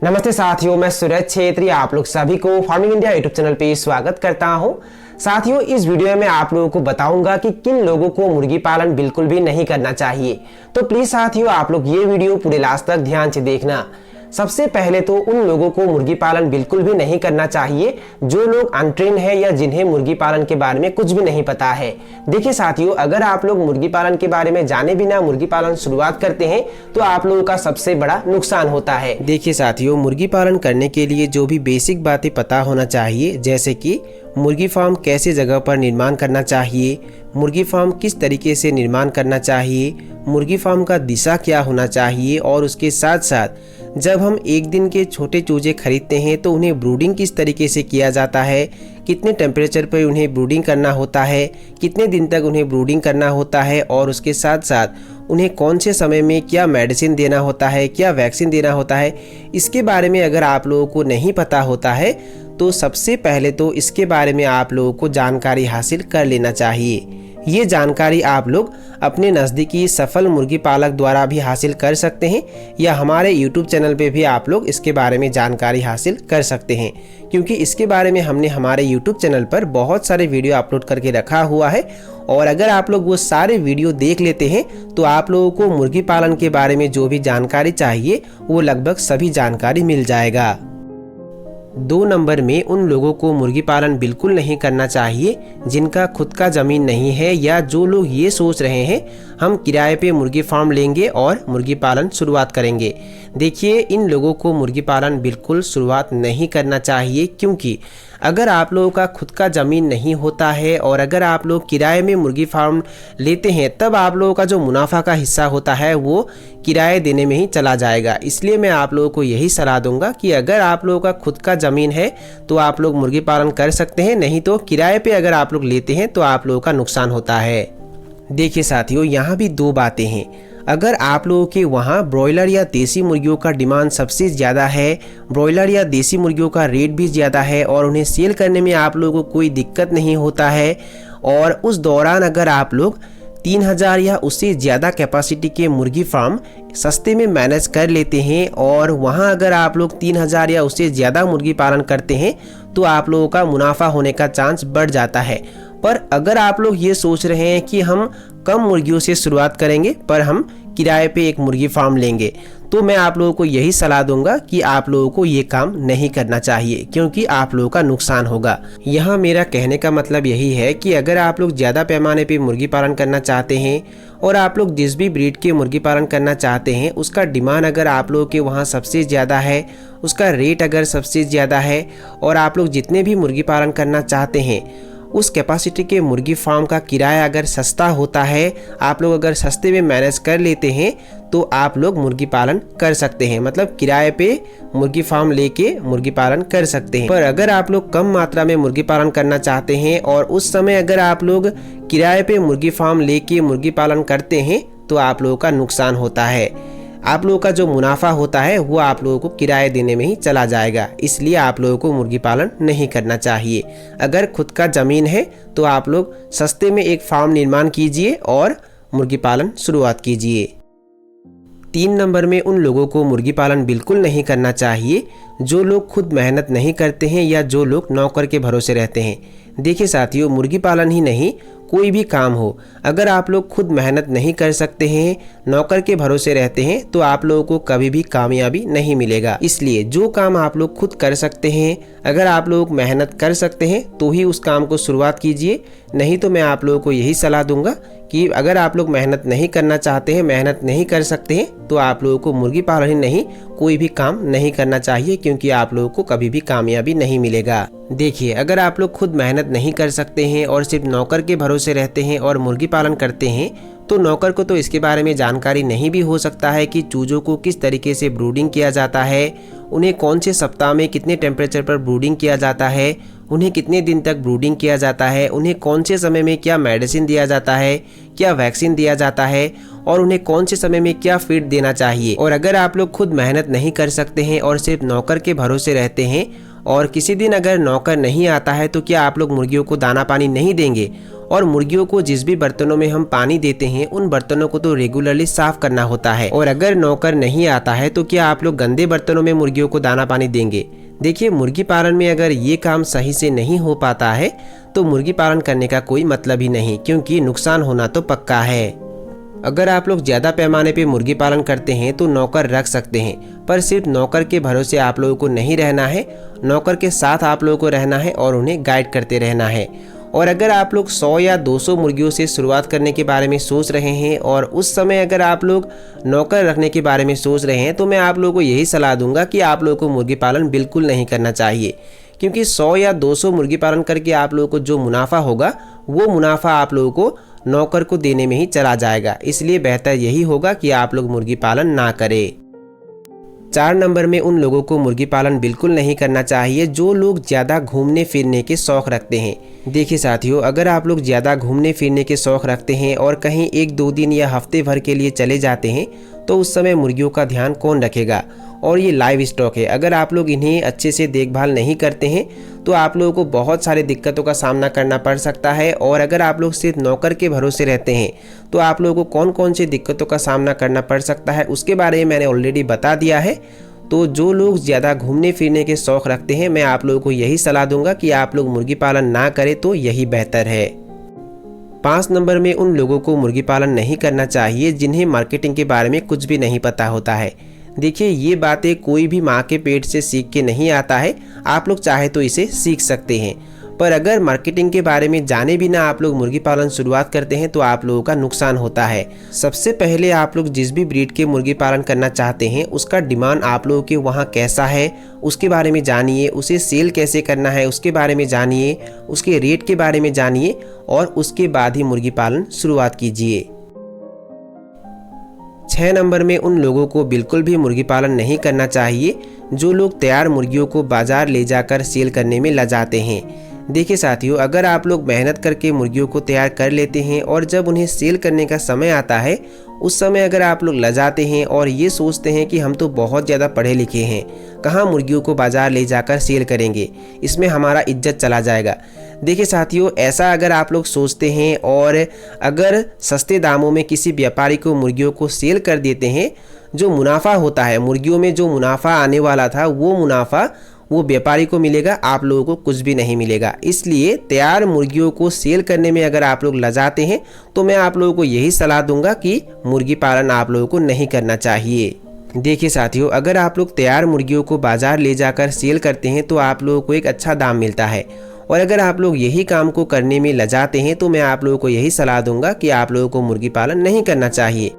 नमस्ते साथियों, मैं सूरज छेत्री आप लोग सभी को फार्मिंग इंडिया यूट्यूब चैनल पे स्वागत करता हूं। साथियों, इस वीडियो में आप लोगों को बताऊंगा कि किन लोगों को मुर्गी पालन बिल्कुल भी नहीं करना चाहिए। तो प्लीज साथियों, आप लोग ये वीडियो पूरे लास्ट तक ध्यान से देखना। सबसे पहले तो उन लोगों को मुर्गी पालन बिल्कुल भी नहीं करना चाहिए जो लोग अनट्रेन है या जिन्हें मुर्गी पालन के बारे में कुछ भी नहीं पता है। देखिए साथियों, अगर आप लोग मुर्गी पालन के बारे में जाने बिना मुर्गी पालन शुरुआत करते हैं तो आप लोगों का सबसे बड़ा नुकसान होता है। देखिए साथियों, मुर्गी पालन करने के लिए जो भी बेसिक बातें पता होना चाहिए, जैसे कि मुर्गी फार्म कैसे जगह पर निर्माण करना चाहिए, मुर्गी फार्म किस तरीके से निर्माण करना चाहिए, मुर्गी फार्म का दिशा क्या होना चाहिए, और उसके साथ साथ जब हम एक दिन के छोटे चूजे खरीदते हैं तो उन्हें ब्रूडिंग किस तरीके से किया जाता है, कितने टेम्परेचर पर उन्हें ब्रूडिंग करना होता है, कितने दिन तक उन्हें ब्रूडिंग करना होता है, और उसके साथ साथ उन्हें कौन से समय में क्या मेडिसिन देना होता है, क्या वैक्सीन देना होता है, इसके बारे में अगर आप लोगों को नहीं पता होता है तो सबसे पहले तो इसके बारे में आप लोगों को जानकारी हासिल कर लेना चाहिए। ये जानकारी आप लोग अपने नज़दीकी सफल मुर्गी पालक द्वारा भी हासिल कर सकते हैं या हमारे YouTube चैनल पे भी आप लोग इसके बारे में जानकारी हासिल कर सकते हैं, क्योंकि इसके बारे में हमने हमारे YouTube चैनल पर बहुत सारे वीडियो अपलोड करके रखा हुआ है। और अगर आप लोग वो सारे वीडियो देख लेते हैं तो आप लोगों को मुर्गी पालन के बारे में जो भी जानकारी चाहिए वो लगभग सभी जानकारी मिल जाएगा। 2 नंबर में उन लोगों को मुर्गी पालन बिल्कुल नहीं करना चाहिए जिनका खुद का ज़मीन नहीं है या जो लोग ये सोच रहे हैं हम किराए पे मुर्गी फार्म लेंगे और मुर्गी पालन शुरुआत करेंगे। देखिए, इन लोगों को मुर्गी पालन बिल्कुल शुरुआत नहीं करना चाहिए, क्योंकि अगर आप लोगों का खुद का ज़मीन नहीं होता है और अगर आप लोग किराए में मुर्गी फार्म लेते हैं तब आप लोगों का जो मुनाफा का हिस्सा होता है वो किराए देने में ही चला जाएगा। इसलिए मैं आप लोगों को यही सलाह दूंगा कि अगर आप लोगों का खुद का ज़मीन है तो आप लोग मुर्गी पालन कर सकते हैं, नहीं तो किराए पे अगर आप लोग लेते हैं तो आप लोगों का नुकसान होता है। देखिए साथियों, यहाँ भी 2 बातें हैं। अगर आप लोगों के वहाँ ब्रॉयलर या देसी मुर्गियों का डिमांड सबसे ज़्यादा है, ब्रॉयलर या देसी मुर्गियों का रेट भी ज़्यादा है और उन्हें सेल करने में आप लोगों को कोई दिक्कत नहीं होता है, और उस दौरान अगर आप लोग 3000 या उससे ज़्यादा कैपेसिटी के मुर्गी फार्म सस्ते में मैनेज कर लेते हैं और वहाँ अगर आप लोग 3000 या उससे ज़्यादा मुर्गी पालन करते हैं तो आप लोगों का मुनाफा होने का चांस बढ़ जाता है। पर अगर आप लोग ये सोच रहे हैं कि हम कम मुर्गियों से शुरुआत करेंगे पर हम किराए पे एक मुर्गी फार्म लेंगे, तो मैं आप लोगों को यही सलाह दूंगा कि आप लोगों को ये काम नहीं करना चाहिए, क्योंकि आप लोगों का नुकसान होगा। यहाँ मेरा कहने का मतलब यही है कि अगर आप लोग ज़्यादा पैमाने पे मुर्गी पालन करना चाहते हैं और आप लोग जिस भी ब्रीड के मुर्गी पालन करना चाहते हैं उसका डिमांड अगर आप लोगों के वहाँ सबसे ज़्यादा है, उसका रेट अगर सबसे ज़्यादा है, और आप लोग जितने भी मुर्गी पालन करना चाहते हैं उस कैपेसिटी के मुर्गी फार्म का किराया अगर सस्ता होता है, आप लोग अगर सस्ते में मैनेज कर लेते हैं तो आप लोग मुर्गी पालन कर सकते हैं, मतलब किराए पे मुर्गी फार्म लेके मुर्गी पालन कर सकते हैं। पर अगर आप लोग कम मात्रा में मुर्गी पालन करना चाहते हैं और उस समय अगर आप लोग किराए पे मुर्गी फार्म लेके मुर्गी पालन करते हैं तो आप लोगों का नुकसान होता है। आप लोगों का जो मुनाफा होता है वो आप लोगों को किराए देने में ही चला जाएगा। इसलिए आप लोगों को मुर्गी पालन नहीं करना चाहिए। अगर खुद का ज़मीन है तो आप लोग सस्ते में एक फार्म निर्माण कीजिए और मुर्गी पालन शुरुआत कीजिए। 3 नंबर में उन लोगों को मुर्गी पालन बिल्कुल नहीं करना चाहिए जो लोग खुद मेहनत नहीं करते हैं या जो लोग नौकर के भरोसे रहते हैं। देखिए साथियों, मुर्गी पालन ही नहीं कोई भी काम हो, अगर आप लोग खुद मेहनत नहीं कर सकते हैं, नौकर के भरोसे रहते हैं, तो आप लोगों को कभी भी कामयाबी नहीं मिलेगा। इसलिए जो काम आप लोग खुद कर सकते हैं, अगर आप लोग मेहनत कर सकते हैं तो ही उस काम को शुरुआत कीजिए, नहीं तो मैं आप लोगों को यही सलाह दूंगा कि अगर आप लोग मेहनत नहीं करना चाहते हैं, मेहनत नहीं कर सकते हैं, तो आप लोगों को मुर्गी पालन ही नहीं कोई भी काम नहीं करना चाहिए, क्योंकि आप लोगों को कभी भी कामयाबी नहीं मिलेगा। देखिए, अगर आप लोग खुद मेहनत नहीं कर सकते हैं और सिर्फ नौकर के भरोसे रहते हैं और मुर्गी पालन करते हैं, तो नौकर को तो इसके बारे में जानकारी नहीं भी हो सकता है कि चूजों को किस तरीके से ब्रूडिंग किया जाता है, उन्हें कौन से सप्ताह में कितने टेम्परेचर पर ब्रूडिंग किया जाता है, उन्हें कितने दिन तक ब्रूडिंग किया जाता है, उन्हें कौन से समय में क्या मेडिसिन दिया जाता है, क्या वैक्सीन दिया जाता है, और उन्हें कौन से समय में क्या फीड देना चाहिए। और अगर आप लोग खुद मेहनत नहीं कर सकते हैं और सिर्फ नौकर के भरोसे रहते हैं और किसी दिन अगर नौकर नहीं आता है तो क्या आप लोग मुर्गियों को दाना पानी नहीं देंगे और मुर्गियों को जिस भी बर्तनों में हम पानी देते हैं उन बर्तनों को तो रेगुलरली साफ करना होता है। और अगर नौकर नहीं आता है तो क्या आप लोग गंदे बर्तनों में मुर्गियों को दाना पानी देंगे? देखिए, मुर्गी पालन में अगर ये काम सही से नहीं हो पाता है तो मुर्गी पालन करने का कोई मतलब ही नहीं, क्योंकि नुकसान होना तो पक्का है। अगर आप लोग ज़्यादा पैमाने पे मुर्गी पालन करते हैं तो नौकर रख सकते हैं, पर सिर्फ नौकर के भरोसे आप लोगों को नहीं रहना है। नौकर के साथ आप लोगों को रहना है और उन्हें गाइड करते रहना है। और अगर आप लोग 100 या 200 मुर्गियों से शुरुआत करने के बारे में सोच रहे हैं और उस समय अगर आप लोग नौकर रखने के बारे में सोच रहे हैं तो मैं आप लोगों को यही सलाह दूंगा कि आप लोगों को मुर्गी पालन बिल्कुल नहीं करना चाहिए, क्योंकि 100 या 200 मुर्गी पालन करके आप लोगों को जो मुनाफा होगा वो मुनाफा आप लोगों को नौकर को देने में ही चला जाएगा। इसलिए बेहतर यही होगा कि आप लोग मुर्गी पालन ना करें। 4 नंबर में उन लोगों को मुर्गी पालन बिल्कुल नहीं करना चाहिए जो लोग ज़्यादा घूमने फिरने के शौक़ रखते हैं। देखिए साथियों, अगर आप लोग ज़्यादा घूमने फिरने के शौक़ रखते हैं और कहीं 1-2 दिन या हफ्ते भर के लिए चले जाते हैं तो उस समय मुर्गियों का ध्यान कौन रखेगा? और ये लाइव स्टॉक है, अगर आप लोग इन्हें अच्छे से देखभाल नहीं करते हैं तो आप लोगों को बहुत सारी दिक्कतों का सामना करना पड़ सकता है। और अगर आप लोग सिर्फ नौकर के भरोसे रहते हैं तो आप लोगों को कौन कौन सी दिक्कतों का सामना करना पड़ सकता है उसके बारे में मैंने ऑलरेडी बता दिया है। तो जो लोग ज़्यादा घूमने फिरने के शौक़ रखते हैं मैं आप लोगों को यही सलाह दूंगा कि आप लोग मुर्गी पालन ना करें तो यही बेहतर है। 5 नंबर में उन लोगों को मुर्गी पालन नहीं करना चाहिए जिन्हें मार्केटिंग के बारे में कुछ भी नहीं पता होता है। देखिए, ये बातें कोई भी माँ के पेट से सीख के नहीं आता है। आप लोग चाहे तो इसे सीख सकते हैं, पर अगर मार्केटिंग के बारे में जाने बिना आप लोग मुर्गी पालन शुरुआत करते हैं तो आप लोगों का नुकसान होता है। सबसे पहले आप लोग जिस भी ब्रीड के मुर्गी पालन करना चाहते हैं उसका डिमांड आप लोगों के वहाँ कैसा है उसके बारे में जानिए, उसे सेल कैसे करना है उसके बारे में जानिए, उसके रेट के बारे में जानिए और उसके बाद ही मुर्गी पालन शुरुआत कीजिए। 6 नंबर में उन लोगों को बिल्कुल भी मुर्गी पालन नहीं करना चाहिए जो लोग तैयार मुर्गियों को बाजार ले जाकर सेल करने में लजाते हैं। देखिए साथियों, अगर आप लोग मेहनत करके मुर्गियों को तैयार कर लेते हैं और जब उन्हें सेल करने का समय आता है उस समय अगर आप लोग लजाते हैं और ये सोचते हैं कि हम तो बहुत ज़्यादा पढ़े लिखे हैं, कहाँ मुर्गियों को बाजार ले जाकर सेल करेंगे, इसमें हमारा इज्जत चला जाएगा। देखिए साथियों, ऐसा अगर आप लोग सोचते हैं और अगर सस्ते दामों में किसी व्यापारी को मुर्गियों को सेल कर देते हैं, जो मुनाफा होता है मुर्गियों में, जो मुनाफा आने वाला था वो मुनाफा वो व्यापारी को मिलेगा, आप लोगों को कुछ भी नहीं मिलेगा। इसलिए तैयार मुर्गियों को सेल करने में अगर आप लोग लजाते हैं तो मैं आप लोगों को यही सलाह दूंगा कि मुर्गी पालन आप लोगों को नहीं करना चाहिए। देखिए साथियों, अगर आप लोग तैयार मुर्गियों को बाजार ले जाकर सेल करते हैं तो आप लोगों को एक अच्छा दाम मिलता है, और अगर आप लोग यही काम को करने में लजाते हैं तो मैं आप लोगों को यही सलाह दूंगा कि आप लोगों को मुर्गी पालन नहीं करना चाहिए।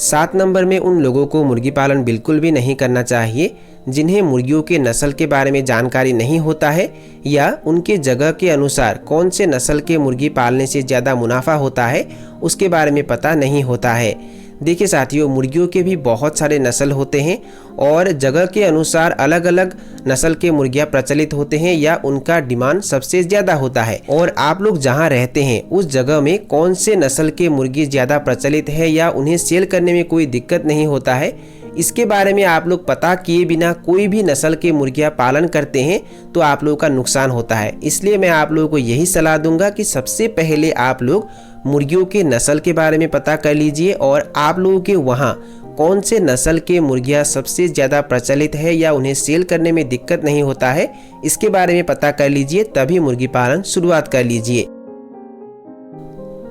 7 नंबर में उन लोगों को मुर्गी पालन बिल्कुल भी नहीं करना चाहिए जिन्हें मुर्गियों के नस्ल के बारे में जानकारी नहीं होता है या उनके जगह के अनुसार कौन से नस्ल के मुर्गी पालने से ज़्यादा मुनाफा होता है उसके बारे में पता नहीं होता है। देखिए साथियों, मुर्गियों के भी बहुत सारे नस्ल होते हैं और जगह के अनुसार अलग अलग नस्ल के मुर्गियां प्रचलित होते हैं या उनका डिमांड सबसे ज़्यादा होता है। और आप लोग जहां रहते हैं उस जगह में कौन से नस्ल के मुर्गी ज़्यादा प्रचलित है या उन्हें सेल करने में कोई दिक्कत नहीं होता है, इसके बारे में आप लोग पता किए बिना कोई भी नस्ल के मुर्गियां पालन करते हैं तो आप लोगों का नुकसान होता है। इसलिए मैं आप लोगों को यही सलाह दूंगा कि सबसे पहले आप लोग मुर्गियों के नस्ल के बारे में पता कर लीजिए और आप लोगों के वहाँ कौन से नस्ल के मुर्गियाँ सबसे ज़्यादा प्रचलित है या उन्हें सेल करने में दिक्कत नहीं होता है, इसके बारे में पता कर लीजिए, तभी मुर्गी पालन शुरुआत कर लीजिए।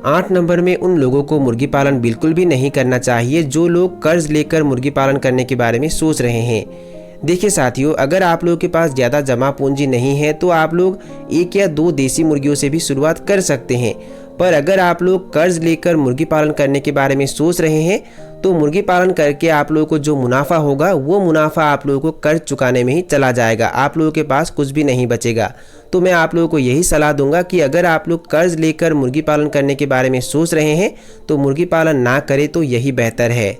8 नंबर में उन लोगों को मुर्गी पालन बिल्कुल भी नहीं करना चाहिए जो लोग कर्ज लेकर मुर्गी पालन करने के बारे में सोच रहे हैं। देखिए साथियों, अगर आप लोगों के पास ज़्यादा जमा पूंजी नहीं है तो आप लोग 1 या 2 देसी मुर्गियों से भी शुरुआत कर सकते हैं, पर अगर आप लोग कर्ज लेकर मुर्गी पालन करने के बारे में सोच रहे हैं तो मुर्गी पालन करके आप लोगों को जो मुनाफा होगा वो मुनाफा आप लोगों को कर्ज चुकाने में ही चला जाएगा, आप लोगों के पास कुछ भी नहीं बचेगा। तो मैं आप लोगों को यही सलाह दूंगा कि अगर आप लोग कर्ज लेकर मुर्गी पालन करने के बारे में सोच रहे हैं तो मुर्गी पालन ना करें तो यही बेहतर है।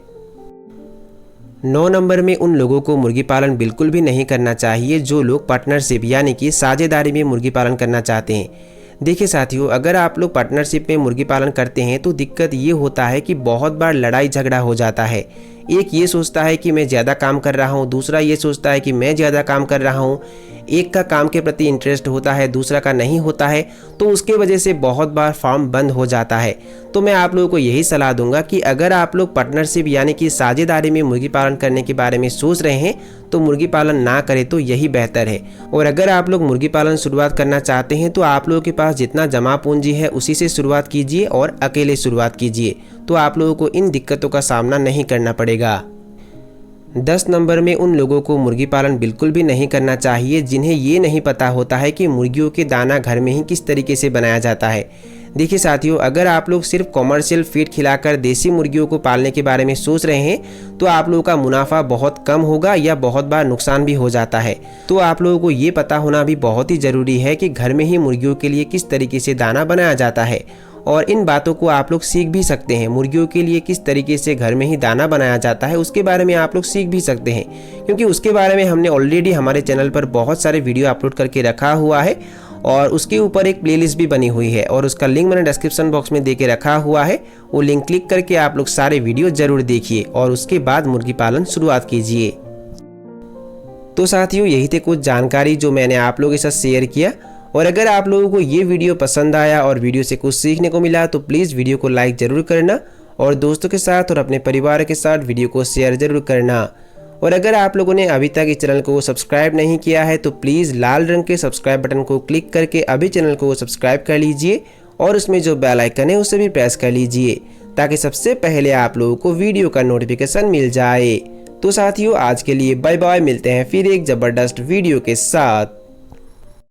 9 नंबर में उन लोगों को मुर्गी पालन बिल्कुल भी नहीं करना चाहिए जो लोग पार्टनरशिप यानी कि साझेदारी में मुर्गी पालन करना चाहते हैं। देखिए साथियों, अगर आप लोग पार्टनरशिप में मुर्गी पालन करते हैं तो दिक्कत ये होता है कि बहुत बार लड़ाई झगड़ा हो जाता है। एक ये सोचता है कि मैं ज़्यादा काम कर रहा हूँ, दूसरा ये सोचता है कि मैं ज़्यादा काम कर रहा हूँ, एक का काम के प्रति इंटरेस्ट होता है, दूसरा का नहीं होता है, तो उसके वजह से बहुत बार फार्म बंद हो जाता है। तो मैं आप लोगों को यही सलाह दूंगा कि अगर आप लोग पार्टनरशिप यानी कि साझेदारी में मुर्गी पालन करने के बारे में सोच रहे हैं तो मुर्गी पालन ना करें तो यही बेहतर है। और अगर आप लोग मुर्गी पालन शुरुआत करना चाहते हैं तो आप लोगों के पास जितना जमा पूंजी है उसी से शुरुआत कीजिए और अकेले शुरुआत कीजिए, तो आप लोगों को इन दिक्कतों का सामना नहीं करना पड़ेगा। 10 नंबर में उन लोगों को मुर्गी पालन बिल्कुल भी नहीं करना चाहिए जिन्हें ये नहीं पता होता है कि मुर्गियों के दाना घर में ही किस तरीके से बनाया जाता है। देखिए साथियों, अगर आप लोग सिर्फ कॉमर्शियल फीड खिलाकर देसी मुर्गियों को पालने के बारे में सोच रहे हैं तो आप लोगों का मुनाफा बहुत कम होगा या बहुत बार नुकसान भी हो जाता है। तो आप लोगों को ये पता होना भी बहुत ही ज़रूरी है कि घर में ही मुर्गियों के लिए किस तरीके से दाना बनाया जाता है, और इन बातों को आप लोग सीख भी सकते हैं। मुर्गियों के लिए किस तरीके से घर में ही दाना बनाया जाता है उसके बारे में आप लोग सीख भी सकते हैं, क्योंकि उसके बारे में हमने ऑलरेडी हमारे चैनल पर बहुत सारे वीडियो अपलोड करके रखा हुआ है और उसके ऊपर एक प्लेलिस्ट भी बनी हुई है और उसका लिंक मैंने डिस्क्रिप्शन बॉक्स में देके रखा हुआ है। वो लिंक क्लिक करके आप लोग सारे वीडियो जरूर देखिए और उसके बाद मुर्गी पालन शुरुआत कीजिए। तो साथियों, यही थे कुछ जानकारी जो मैंने आप लोगों के साथ शेयर किया, और अगर आप लोगों को ये वीडियो पसंद आया और वीडियो से कुछ सीखने को मिला तो प्लीज़ वीडियो को लाइक ज़रूर करना और दोस्तों के साथ और अपने परिवार के साथ वीडियो को शेयर ज़रूर करना। और अगर आप लोगों ने अभी तक इस चैनल को सब्सक्राइब नहीं किया है तो प्लीज़ लाल रंग के सब्सक्राइब बटन को क्लिक करके अभी चैनल को सब्सक्राइब कर लीजिए और उसमें जो बेल आइकन है उसे भी प्रेस कर लीजिए ताकि सबसे पहले आप लोगों को वीडियो का नोटिफिकेशन मिल जाए। तो साथियों, आज के लिए बाय बाय, मिलते हैं फिर एक ज़बरदस्त वीडियो के साथ।